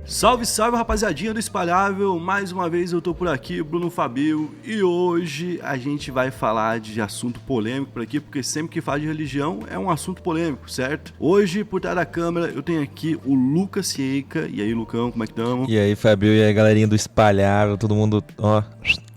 Salve, salve, rapaziadinha do Espalhável, mais uma vez eu tô por aqui, Bruno Fabio, e hoje a gente vai falar de assunto polêmico por aqui, porque sempre que fala de religião é um assunto polêmico, certo? Hoje, por trás da câmera, eu tenho aqui o Lucas Cieca. E aí, Lucão, como é que tamo? E aí, Fabio, e aí, galerinha do Espalhável, todo mundo, ó,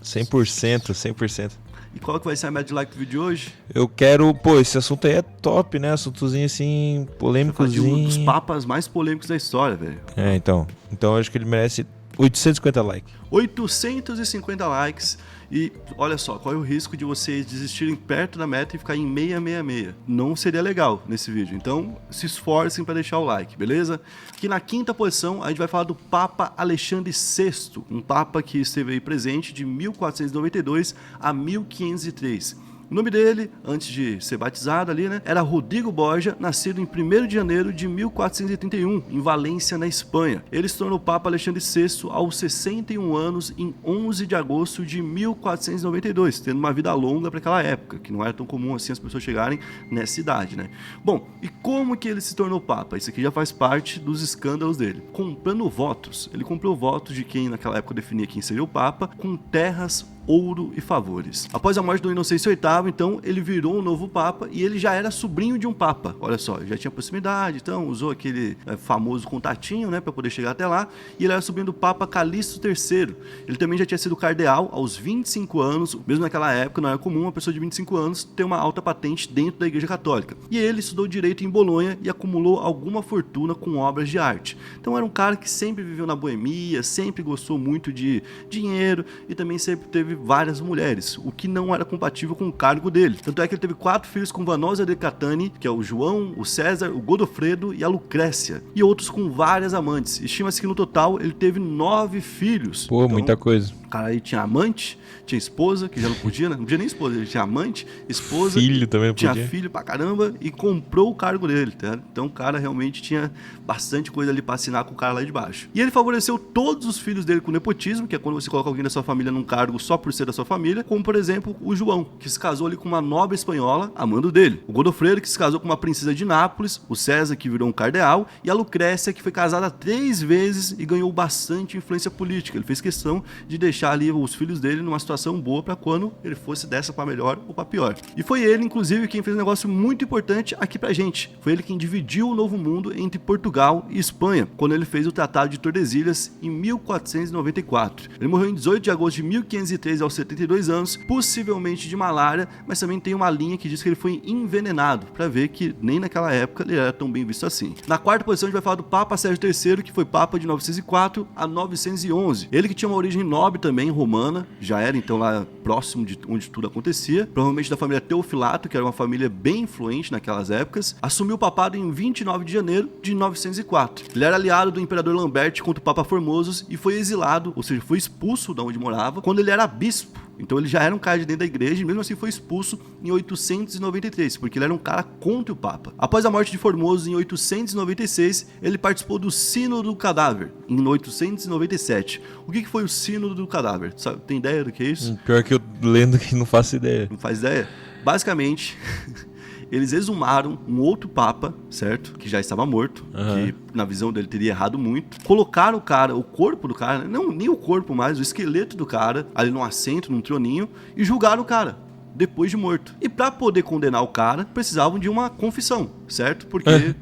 100%. E qual que vai ser a média de like do vídeo de hoje? Eu quero, esse assunto aí é top, né? Assuntozinho assim, polêmicozinho. Um dos papas mais polêmicos da história, velho. Então eu acho que ele merece 850 likes. 850 likes. E olha só, qual é o risco de vocês desistirem perto da meta e ficar em 666? Não seria legal nesse vídeo, então se esforcem para deixar o like, beleza? Aqui na quinta posição a gente vai falar do Papa Alexandre VI, um papa que esteve aí presente de 1492 a 1503. O nome dele, antes de ser batizado ali, né, era Rodrigo Borgia, nascido em 1º de janeiro de 1431, em Valência, na Espanha. Ele se tornou Papa Alexandre VI aos 61 anos, em 11 de agosto de 1492, tendo uma vida longa para aquela época, que não era tão comum assim as pessoas chegarem nessa idade, né? Bom, e como que ele se tornou Papa? Isso aqui já faz parte dos escândalos dele. Comprando votos. Ele comprou votos de quem naquela época definia quem seria o Papa, com terras, ouro e favores. Após a morte do Inocêncio VIII, então, ele virou um novo Papa e ele já era sobrinho de um Papa. Olha só, já tinha proximidade, então usou aquele famoso contatinho, né, para poder chegar até lá, e ele era sobrinho do Papa Calixto III. Ele também já tinha sido cardeal aos 25 anos, mesmo naquela época não era comum uma pessoa de 25 anos ter uma alta patente dentro da Igreja Católica. E ele estudou Direito em Bolonha e acumulou alguma fortuna com obras de arte. Então era um cara que sempre viveu na boemia, sempre gostou muito de dinheiro e também sempre teve várias mulheres, o que não era compatível com o cargo dele. Tanto é que ele teve 4 filhos com Vanosa de Catani, que é o João, o César, o Godofredo e a Lucrécia, e outros com várias amantes. Estima-se que no total ele teve 9 filhos. Pô, então, muita coisa. O cara aí tinha amante, tinha esposa, que já não podia, né? Não podia nem esposa, ele tinha amante, esposa, filho também tinha podia. Filho pra caramba e comprou o cargo dele, tá? Então o cara realmente tinha bastante coisa ali pra assinar com o cara lá de baixo. E ele favoreceu todos os filhos dele com nepotismo, que é quando você coloca alguém da sua família num cargo só por ser da sua família, como por exemplo o João, que se casou ali com uma nobre espanhola, amando dele. O Godofredo, que se casou com uma princesa de Nápoles, o César, que virou um cardeal, e a Lucrécia, que foi casada 3 vezes e ganhou bastante influência política. Ele fez questão de deixar ali os filhos dele numa situação boa para quando ele fosse dessa para melhor ou para pior. E foi ele, inclusive, quem fez um negócio muito importante aqui pra gente. Foi ele quem dividiu o Novo Mundo entre Portugal e Espanha, quando ele fez o Tratado de Tordesilhas em 1494. Ele morreu em 18 de agosto de 1513 aos 72 anos, possivelmente de malária, mas também tem uma linha que diz que ele foi envenenado, para ver que nem naquela época ele era tão bem visto assim. Na quarta posição a gente vai falar do Papa Sérgio III, que foi Papa de 904 a 911. Ele que tinha uma origem nobre também, romana, já era então lá próximo de onde tudo acontecia, provavelmente da família Teofilato, que era uma família bem influente naquelas épocas, assumiu o papado em 29 de janeiro de 904. Ele era aliado do imperador Lambert contra o Papa Formosus e foi exilado, ou seja, foi expulso da onde morava, quando ele era bispo. Então ele já era um cara de dentro da igreja e mesmo assim foi expulso em 893, porque ele era um cara contra o Papa. Após a morte de Formoso em 896, ele participou do Sínodo do Cadáver, em 897. O que foi o Sínodo do Cadáver? Sabe, tem ideia do que é isso? Pior que eu lendo que não faço ideia. Não faz ideia? Basicamente... eles exumaram um outro papa, certo? Que já estava morto, que na visão dele teria errado muito. Colocaram o cara, o corpo do cara, não nem o corpo mais, o esqueleto do cara, ali num assento, num troninho, e julgaram o cara, depois de morto. E para poder condenar o cara, precisavam de uma confissão, certo? Porque...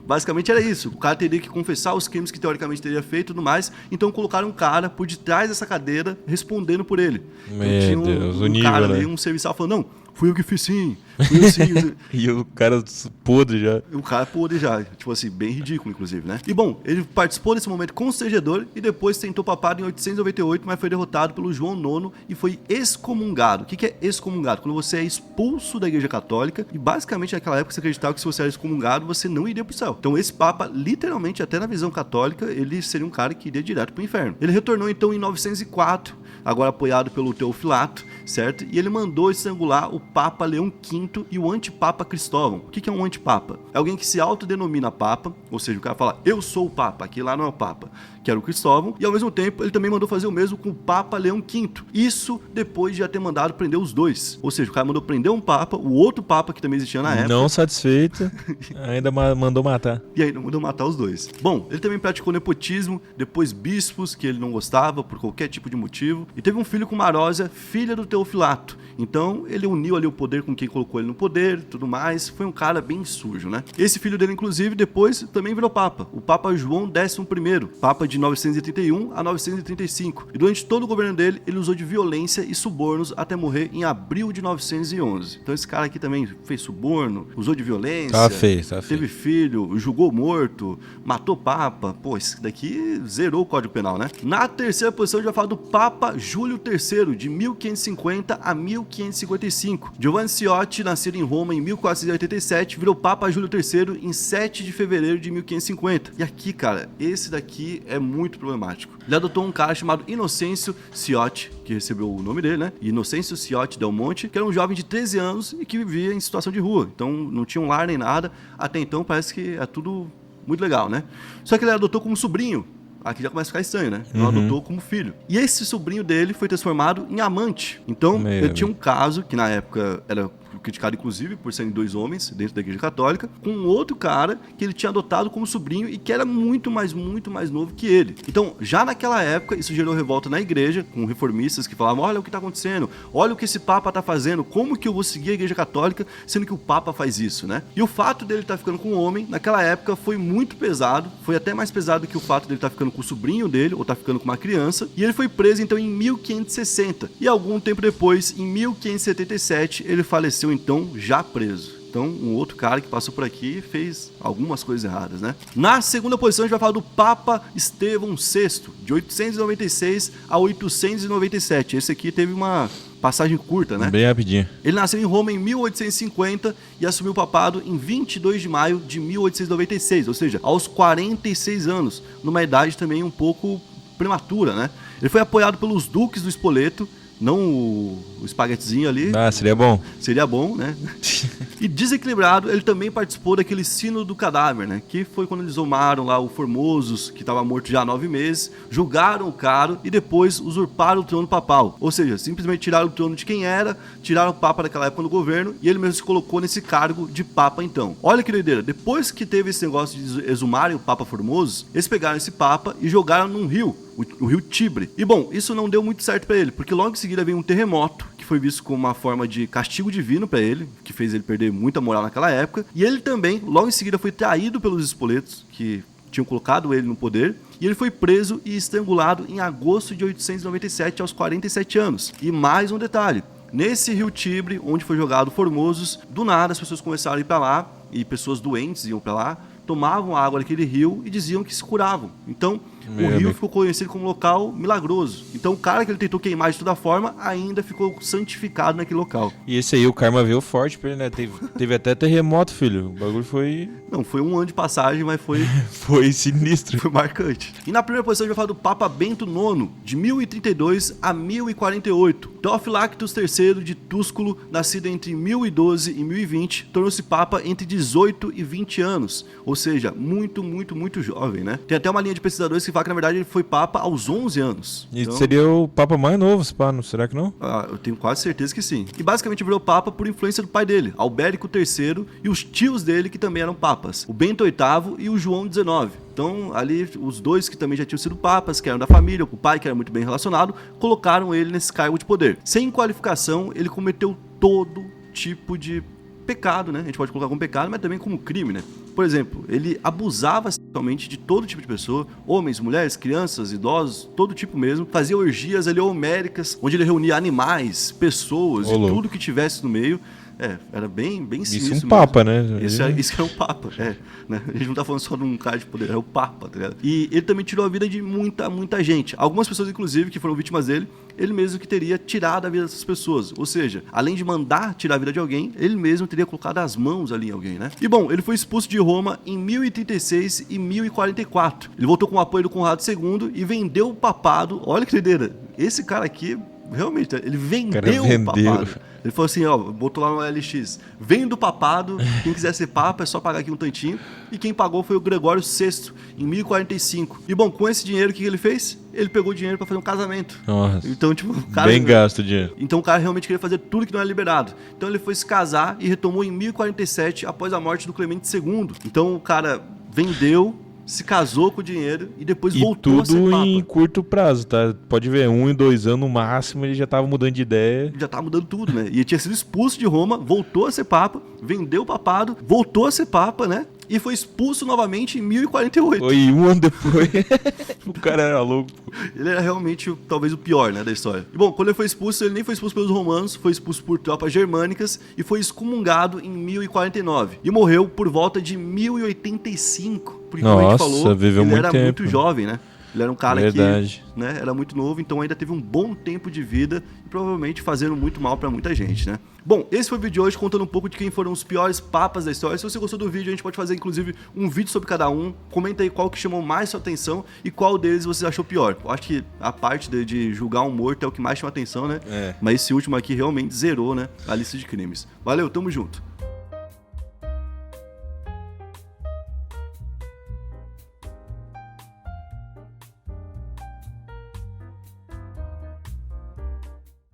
basicamente era isso, o cara teria que confessar os crimes que teoricamente teria feito e tudo mais, então colocaram um cara por detrás dessa cadeira respondendo por ele. Meu Deus, o nível, cara, né? um serviçal falando, não, fui eu que fiz sim, fui eu sim. E o cara podre já. O cara podre já, tipo assim, bem ridículo inclusive, né? E bom, ele participou desse momento constrangedor e depois tentou papado em 898, mas foi derrotado pelo João IX e foi excomungado. O que é excomungado? Quando você é expulso da Igreja Católica e basicamente naquela época você acreditava que se você era excomungado, você não iria pro céu. Então esse Papa, literalmente, até na visão católica, ele seria um cara que iria direto pro inferno. Ele retornou então em 904, agora apoiado pelo Teofilato, certo? E ele mandou estrangular o Papa Leão V V e o antipapa Cristóvão. O que é um antipapa? É alguém que se autodenomina papa, ou seja, o cara fala, eu sou o papa, aqui lá não é o papa, que era o Cristóvão, e ao mesmo tempo ele também mandou fazer o mesmo com o Papa Leão V. Isso depois de já ter mandado prender os dois. Ou seja, o cara mandou prender um papa, o outro papa que também existia na época. Não satisfeito, ainda mandou matar. E aí mandou matar os dois. Bom, ele também praticou nepotismo, depois bispos, que ele não gostava por qualquer tipo de motivo, e teve um filho com Marósia, filha do Teofilato. Então ele uniu ali o poder com quem colocou ele no poder, tudo mais. Foi um cara bem sujo, né? Esse filho dele, inclusive, depois também virou papa. O Papa João XI, papa de 931 a 935. E durante todo o governo dele, ele usou de violência e subornos até morrer em abril de 911. Então esse cara aqui também fez suborno, usou de violência, Tá feio. teve filho, julgou morto, matou papa. Pô, esse daqui zerou o Código Penal, né? Na terceira posição, a gente vai falar do Papa Júlio III, de 1550 a 1555. Giovanni Ciotti, nascido em Roma em 1487, virou Papa Júlio III em 7 de fevereiro de 1550. E aqui, cara, esse daqui é muito problemático. Ele adotou um cara chamado Inocêncio Ciotti, que recebeu o nome dele, né? Inocêncio Ciotti Del Monte, que era um jovem de 13 anos e que vivia em situação de rua. Então não tinha um lar nem nada. Até então parece que é tudo muito legal, né? Só que ele adotou como sobrinho. Aqui já começa a ficar estranho, né? Não adotou como filho. E esse sobrinho dele foi transformado em amante. Então, ele tinha um caso que na época era criticado inclusive por serem dois homens dentro da Igreja Católica, com um outro cara que ele tinha adotado como sobrinho e que era muito mais novo que ele. Então, já naquela época, isso gerou revolta na igreja, com reformistas que falavam, olha o que tá acontecendo, olha o que esse Papa tá fazendo, como que eu vou seguir a Igreja Católica sendo que o Papa faz isso, né? E o fato dele estar ficando com um homem, naquela época, foi muito pesado, foi até mais pesado que o fato dele estar ficando com o sobrinho dele, ou estar ficando com uma criança, e ele foi preso, então, em 1560. E algum tempo depois, em 1577, ele faleceu, então, já preso. Então, um outro cara que passou por aqui fez algumas coisas erradas, né? Na segunda posição, a gente vai falar do Papa Estevão VI, de 896 a 897. Esse aqui teve uma passagem curta, né? Bem rapidinho. Ele nasceu em Roma em 1850 e assumiu o papado em 22 de maio de 1896, ou seja, aos 46 anos, numa idade também um pouco prematura, né? Ele foi apoiado pelos duques do Spoleto, não o espaguetezinho ali. Ah, seria bom. Seria bom, né? E desequilibrado, ele também participou daquele Sínodo do Cadáver, né? Que foi quando eles zomaram lá o Formosus, que estava morto já há 9 meses, julgaram o cara e depois usurparam o trono papal. Ou seja, simplesmente tiraram o trono de quem era, tiraram o papa daquela época no governo e ele mesmo se colocou nesse cargo de papa então. Olha que doideira, depois que teve esse negócio de exumarem o Papa Formosus, eles pegaram esse papa e jogaram num rio, o rio Tibre. E bom, isso não deu muito certo pra ele, porque logo em seguida veio um terremoto, que foi visto como uma forma de castigo divino pra ele, que fez ele perder muita moral naquela época. E ele também, logo em seguida, foi traído pelos espoletos, que tinham colocado ele no poder. E ele foi preso e estrangulado em agosto de 897, aos 47 anos. E mais um detalhe, nesse rio Tibre, onde foi jogado Formosus, do nada as pessoas começaram a ir pra lá, e pessoas doentes iam pra lá, tomavam água daquele rio e diziam que se curavam. Então, o rio ficou conhecido como local milagroso. Então, o cara que ele tentou queimar de toda forma ainda ficou santificado naquele local. E esse aí, o karma veio forte pra ele, né? Teve até terremoto, filho. O bagulho foi... Não, foi um ano de passagem, mas foi... foi sinistro. Foi marcante. E na primeira posição a gente vai falar do Papa Bento IX, de 1032 a 1048. Teofilactus III de Túsculo, nascido entre 1012 e 1020, tornou-se Papa entre 18 e 20 anos. Ou seja, muito jovem, né? Tem até uma linha de pesquisadores que fala que, na verdade, ele foi Papa aos 11 anos. E então, seria o Papa mais novo, será que não? Eu tenho quase certeza que sim. E basicamente virou Papa por influência do pai dele, Albérico III, e os tios dele que também eram Papas, o Bento VIII e o João XIX. Então, ali, os dois que também já tinham sido papas, que eram da família, o pai, que era muito bem relacionado, colocaram ele nesse cargo de poder. Sem qualificação, ele cometeu todo tipo de pecado, né? A gente pode colocar como pecado, mas também como crime, né? Por exemplo, ele abusava sexualmente de todo tipo de pessoa, homens, mulheres, crianças, idosos, todo tipo mesmo. Fazia orgias ali homéricas, onde ele reunia animais, pessoas e tudo que tivesse no meio. Era bem sinistro. Isso é um papa, né? Isso é um papa, né? A gente não tá falando só de um cara de poder, é o papa, tá ligado? E ele também tirou a vida de muita gente. Algumas pessoas, inclusive, que foram vítimas dele, ele mesmo que teria tirado a vida dessas pessoas. Ou seja, além de mandar tirar a vida de alguém, ele mesmo teria colocado as mãos ali em alguém, né? E bom, ele foi expulso de Roma em 1036 e 1044. Ele voltou com o apoio do Conrado II e vendeu o papado. Olha que doideira. Esse cara aqui realmente, ele vendeu, cara vendeu. o papado. Ele falou assim, ó, botou lá no LX, vendo o papado, quem quiser ser papa é só pagar aqui um tantinho. E quem pagou foi o Gregório VI, em 1045. E bom, com esse dinheiro, o que ele fez? Ele pegou o dinheiro pra fazer um casamento. Nossa. Então, tipo, o cara... Bem gasto o dinheiro. Então o cara realmente queria fazer tudo que não era liberado. Então ele foi se casar e retomou em 1047, após a morte do Clemente II. Então o cara vendeu, se casou com o dinheiro e depois E voltou a ser tudo papa. em curto prazo, tá? Pode ver, 1 e 2 anos no máximo ele já tava mudando de ideia. Já tava mudando tudo, né? E ele tinha sido expulso de Roma, voltou a ser papa, vendeu o papado, voltou a ser papa, né? E foi expulso novamente em 1048. Foi 1 ano depois. O cara era louco. Ele era realmente, talvez, o pior, né, da história. E bom, quando ele foi expulso, ele nem foi expulso pelos romanos, foi expulso por tropas germânicas e foi excomungado em 1049. E morreu por volta de 1085. Porque, como a gente Nossa, falou, viveu ele muito era tempo. muito jovem, né? Ele era um cara Verdade. que, né, era muito novo, então ainda teve um bom tempo de vida e provavelmente fazendo muito mal pra muita gente, né? Bom, esse foi o vídeo de hoje contando um pouco de quem foram os piores papas da história. Se você gostou do vídeo, a gente pode fazer inclusive um vídeo sobre cada um. Comenta aí qual que chamou mais sua atenção e qual deles você achou pior. Eu acho que a parte de julgar um morto é o que mais chama atenção, né? É. Mas esse último aqui realmente zerou, né, a lista de crimes. Valeu, tamo junto.